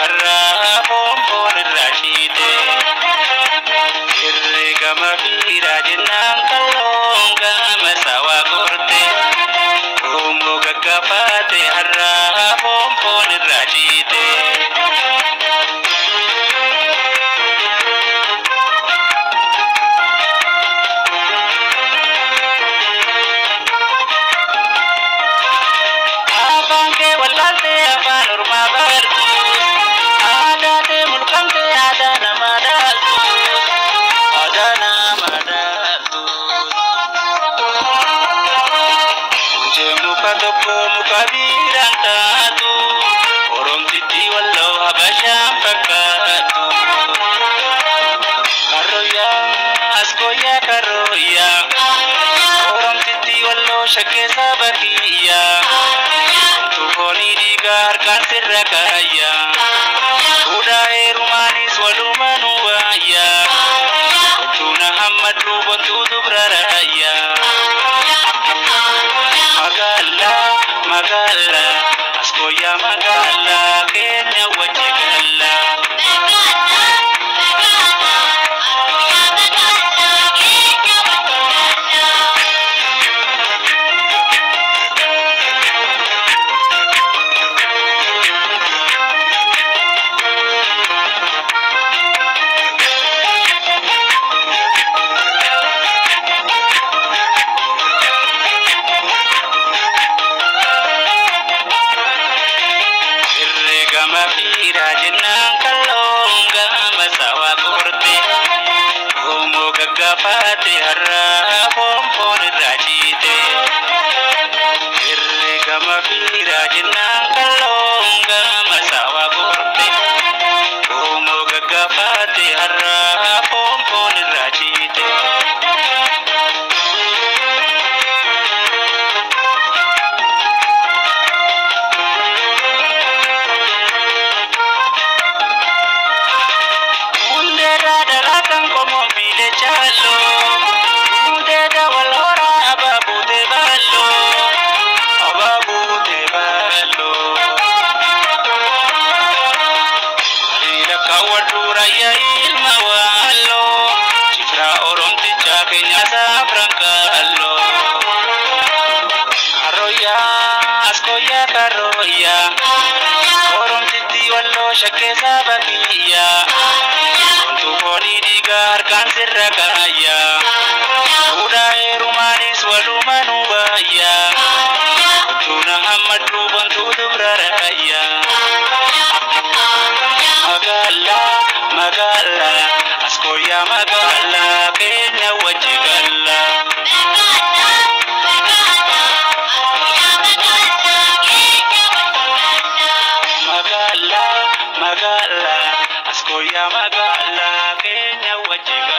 harraafon irraashite irri gama fiiraa jennaan kalloon gama sawaa korte Rumbo gaggafate harraafon irraashite Mukabiran taatu Oromtiti wallau habasham fakatu Karoya askoya karoya Oromtiti wallau shakke sabakiya Tufoni digar kan sirrakaya Uda erumanis walumanu waya Tuna hamad rubon tudubraraya Magala, askoya magala, Kenya wajigala. Mafira jenang kalong gama sawa korte Homo gaggafate harraafon irraashite irri gama fiiraa jenang kalong gama sawa korte Homo gaggafate harraafon irraashite Chalo, udeda walora ababu de ballo. Marira kawadura ya ilma wallo, cifra oromti cakenya safrankallo. Karoya, askoya karoya, oromti tiwallo shakke sabakiya. Tufoni digar kan sirrakaya Uda erumanis walumanu waya Tuna hamad rubon tudubraraya Magala, askoya magala, Kenya wajigala Magala, askoya magala, Kenya wajigala